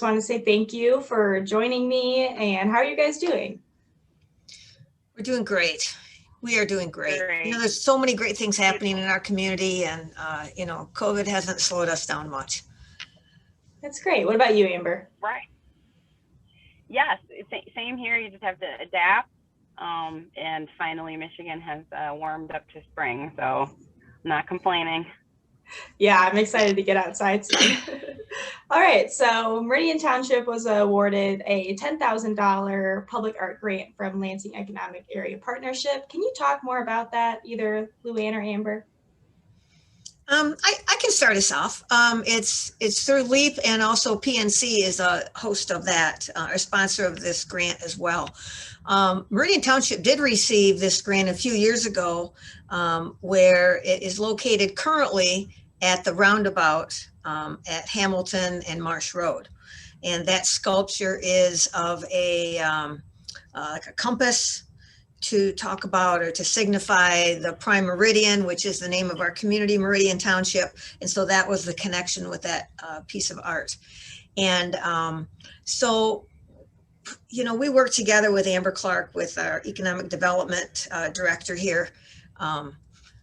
just want to say thank you for joining me. And how are you guys doing? We're doing great. We are doing great. You know, there's so many great things happening in our community, and you know, COVID hasn't slowed us down much. That's great. What about you, Amber? Right. Yes, same here. You just have to adapt. And finally, Michigan has warmed up to spring, so I'm not complaining. Yeah, I'm excited to get outside soon. All right, so Meridian Township was awarded a $10,000 public art grant from Lansing Economic Area Partnership. Can you talk more about that, either Luann or Amber? I can start us off. It's through LEAP, and also PNC is a host of that, a sponsor of this grant as well. Meridian Township did receive this grant a few years ago, where it is located currently at the roundabout at Hamilton and Marsh Road. And that sculpture is of a like a compass to talk about, or to signify the prime meridian, which is the name of our community, Meridian Township. And so that was the connection with that piece of art. And so, you know, we work together with Amber Clark, with our economic development director here.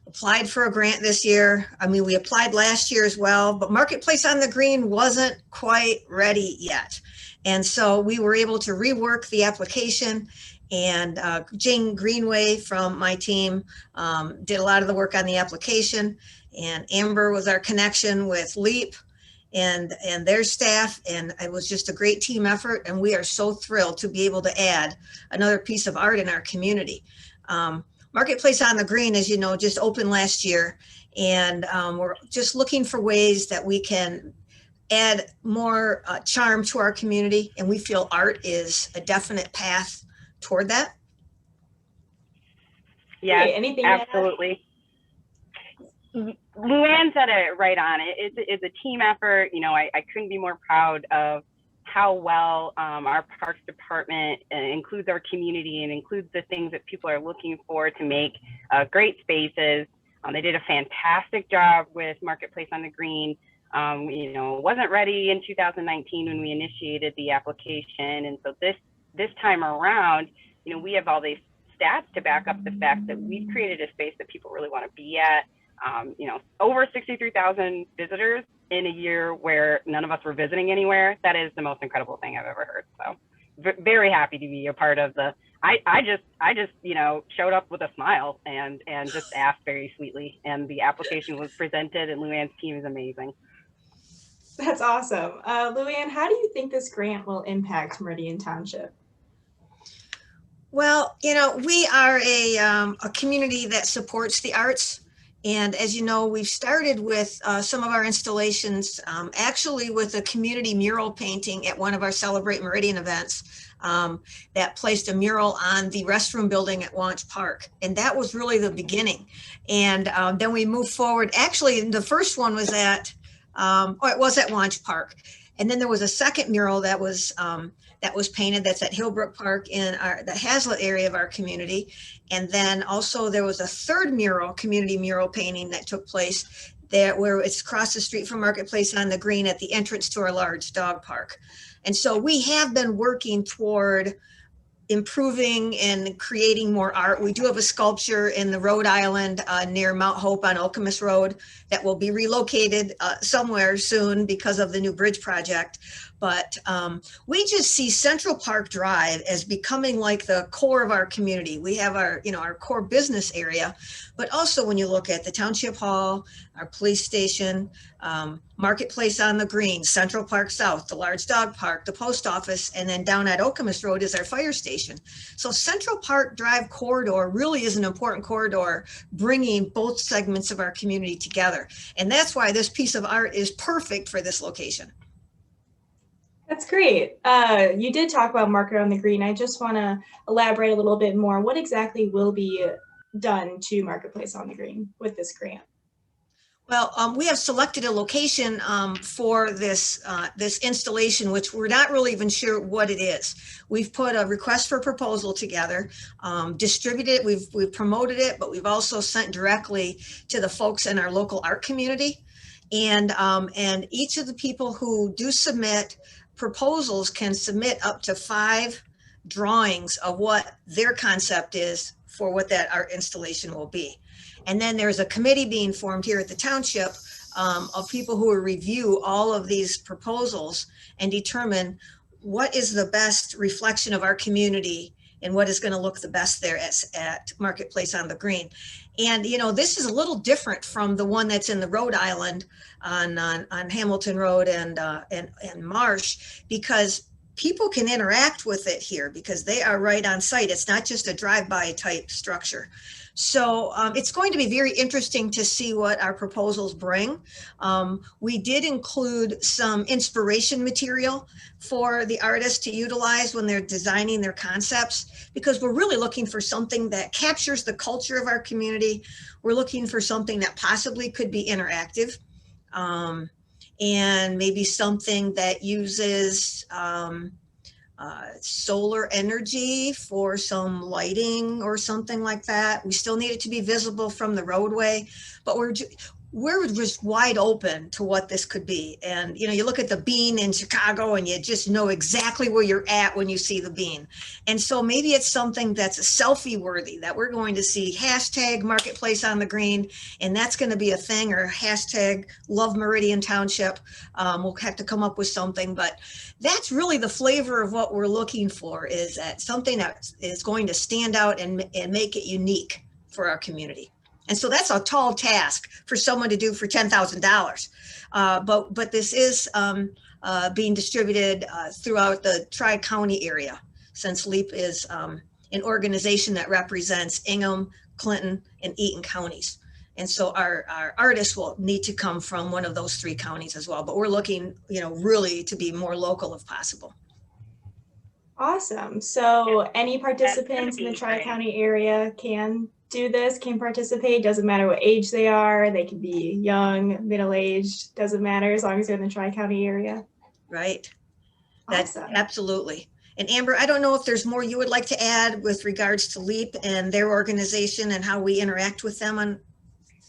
Applied for a grant this year. I mean, we applied last year as well, but Marketplace on the Green wasn't quite ready yet. And so we were able to rework the application, and Jane Greenway from my team did a lot of the work on the application, and Amber was our connection with LEAP and their staff, and it was just a great team effort, and we are so thrilled to be able to add another piece of art in our community. Marketplace on the Green, as you know, just opened last year, and we're just looking for ways that we can add more charm to our community, and we feel art is a definite path toward that. Yeah, absolutely. Luann said it right on. It's a team effort. You know, I couldn't be more proud of how well our Parks Department includes our community and includes the things that people are looking for to make great spaces. They did a fantastic job with Marketplace on the Green. You know, it wasn't ready in 2019 when we initiated the application. And so this time around, you know, we have all these stats to back up the fact that we've created a space that people really want to be at. You know, over 63,000 visitors in a year where none of us were visiting anywhere. That is the most incredible thing I've ever heard. So very happy to be a part of the, I just, you know, showed up with a smile and just asked very sweetly, and the application was presented, and Luann's team is amazing. That's awesome. Luann, how do you think this grant will impact Meridian Township? Well, you know, we are a community that supports the arts. And as you know, we've started with some of our installations, actually with a community mural painting at one of our Celebrate Meridian events that placed a mural on the restroom building at Launch Park. And that was really the beginning. And then we moved forward. Actually, the first one was at, it was at Launch Park. And then there was a second mural that was painted that's at Hillbrook Park in the Hazlet area of our community. And then also there was a third mural, community mural painting that took place there where it's across the street from Marketplace on the Green at the entrance to our large dog park. And so we have been working toward improving and creating more art. We do have a sculpture in the Rhode Island near Mount Hope on Okemos Road that will be relocated somewhere soon because of the new bridge project. But we just see Central Park Drive as becoming like the core of our community. We have our, you know, our core business area, but also when you look at the Township Hall, our police station, Marketplace on the Green, Central Park South, the large dog park, the post office, and then down at Okemos Road is our fire station. So Central Park Drive corridor really is an important corridor, bringing both segments of our community together. And that's why this piece of art is perfect for this location. That's great. You did talk about Market on the Green. I just want to elaborate a little bit more. What exactly will be done to Marketplace on the Green with this grant? Well, we have selected a location for this installation, which we're not really even sure what it is. We've put a request for proposal together, distributed it, we've promoted it, but we've also sent directly to the folks in our local art community. And each of the people who do submit proposals can submit up to 5 drawings of what their concept is for what that art installation will be. And then there's a committee being formed here at the township of people who will review all of these proposals and determine what is the best reflection of our community and what is going to look the best there at Marketplace on the Green. And, you know, this is a little different from the one that's in the Rhode Island on Hamilton Road and Marsh, because people can interact with it here because they are right on site. It's not just a drive-by type structure. So it's going to be very interesting to see what our proposals bring. We did include some inspiration material for the artists to utilize when they're designing their concepts, because we're really looking for something that captures the culture of our community. We're looking for something that possibly could be interactive, and maybe something that uses solar energy for some lighting or something like that. We still need it to be visible from the roadway, but we're just wide open to what this could be. And, you know, you look at the bean in Chicago and you just know exactly where you're at when you see the bean. And so maybe it's something that's a selfie worthy, that we're going to see hashtag Marketplace on the Green, and that's going to be a thing, or hashtag Love Meridian Township. We'll have to come up with something, but that's really the flavor of what we're looking for, is that something that is going to stand out and make it unique for our community. And so that's a tall task for someone to do for $10,000. But this is being distributed throughout the Tri-County area, since LEAP is an organization that represents Ingham, Clinton, and Eaton counties. And so our artists will need to come from one of those 3 counties as well. But we're looking, you know, really to be more local if possible. Awesome. So any participants in the Tri-County area can do this, can participate. Doesn't matter what age they are. They can be young, middle-aged, doesn't matter, as long as they're in the Tri-County area. Right. Awesome. That's absolutely. And Amber, I don't know if there's more you would like to add with regards to LEAP and their organization and how we interact with them on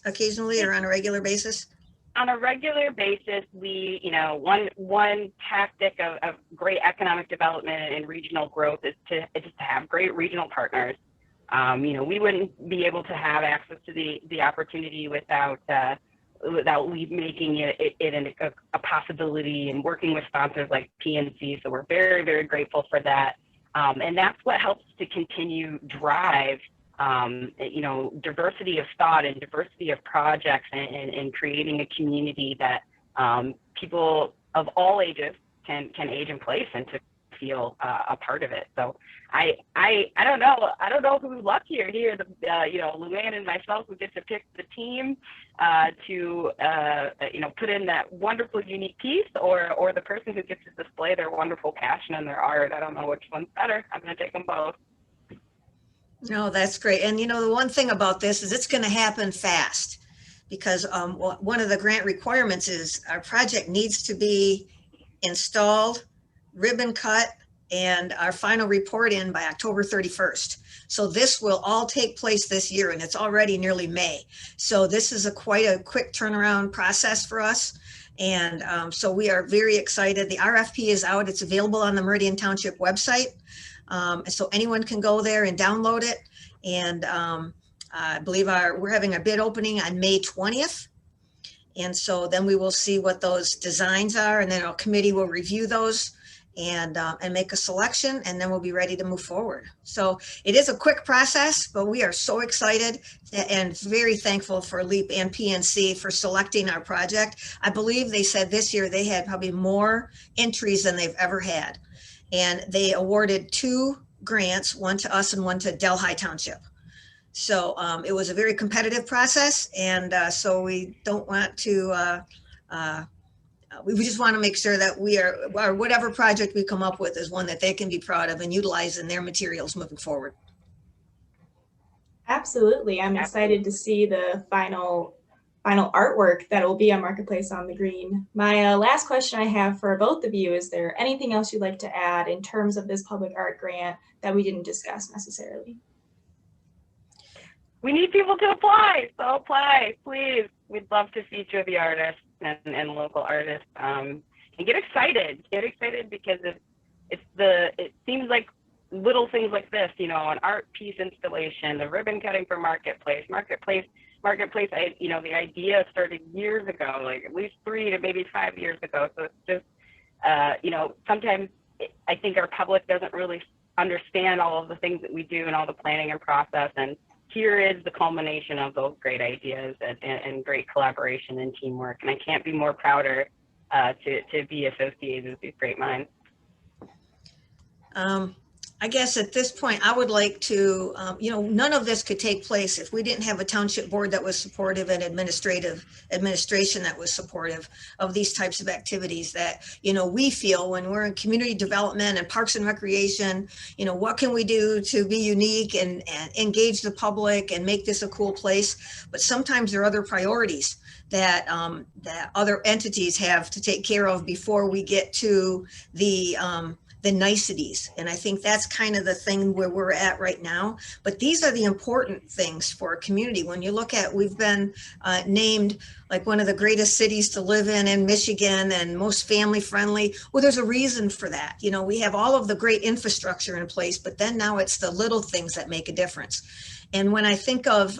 occasionally or on a regular basis. On a regular basis, we, you know, one tactic of great economic development and regional growth is to have great regional partners. You know, we wouldn't be able to have access to the opportunity without LEAP making it a possibility, and working with sponsors like PNC. So we're very, very grateful for that. And that's what helps to continue drive, you know, diversity of thought and diversity of projects, and creating a community that people of all ages can age in place and to feel a part of it. So I don't know who's luckier here, you know, Luann and myself, who get to pick the team to you know, put in that wonderful unique piece, or the person who gets to display their wonderful passion and their art. I don't know which one's better. I'm going to take them both. No, that's great. And you know, the one thing about this is it's going to happen fast, because one of the grant requirements is our project needs to be installed, ribbon cut, and our final report in by October 31st. So this will all take place this year, and it's already nearly May. So this is quite a quick turnaround process for us. And so we are very excited. The RFP is out. It's available on the Meridian Township website. So anyone can go there and download it. And I believe we're having a bid opening on May 20th. And so then we will see what those designs are, and then our committee will review those and make a selection, and then we'll be ready to move forward. So it is a quick process, but we are so excited and very thankful for LEAP and PNC for selecting our project. I believe they said this year they had probably more entries than they've ever had. And they awarded 2 grants, one to us and one to Delhi Township. So it was a very competitive process. And so we don't want to, we just want to make sure that whatever project we come up with is one that they can be proud of and utilize in their materials moving forward. Absolutely. I'm excited to see the final artwork that will be on Marketplace on the Green. My last question I have for both of you, is there anything else you'd like to add in terms of this public art grant that we didn't discuss necessarily? We need people to apply, so apply, please. We'd love to feature the artists and local artists get excited because it seems like little things like this, you know, an art piece installation, the ribbon cutting for Marketplace, the idea started years ago, like at least 3 to maybe 5 years ago. So it's just, sometimes I think our public doesn't really understand all of the things that we do and all the planning and process. And here is the culmination of those great ideas and great collaboration and teamwork. And I can't be more prouder to be associated with these great minds. I guess at this point, I would like to, none of this could take place if we didn't have a township board that was supportive and administration that was supportive of these types of activities that, we feel when we're in community development and parks and recreation, what can we do to be unique and engage the public and make this a cool place? But sometimes there are other priorities that other entities have to take care of before we get to the niceties. And I think that's kind of the thing where we're at right now. But these are the important things for a community. When you look at, we've been named like one of the greatest cities to live in Michigan and most family friendly. Well, there's a reason for that. We have all of the great infrastructure in place, but then now it's the little things that make a difference. And when I think of,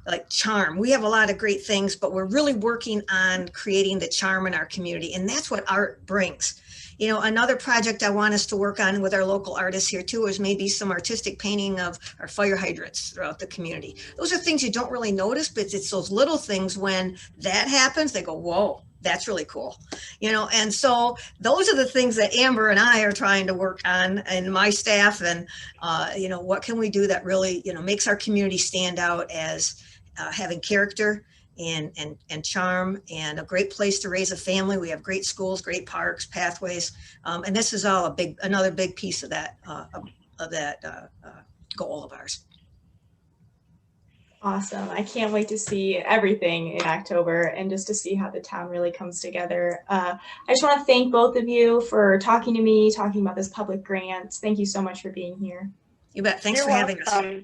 like charm, we have a lot of great things, but we're really working on creating the charm in our community. And that's what art brings. Another project I want us to work on with our local artists here too is maybe some artistic painting of our fire hydrants throughout the community. Those are things you don't really notice, but it's those little things when that happens, they go, whoa, that's really cool. And so those are the things that Amber and I are trying to work on and my staff and, what can we do that really, makes our community stand out as having character and charm and a great place to raise a family. We have great schools, great parks, pathways, and this is all another big piece of that goal of ours. Awesome. I can't wait to see everything in October and just to see how the town really comes together. I just want to thank both of you for talking to me, talking about this public grant. Thank you so much for being here. You bet. Thanks for having us.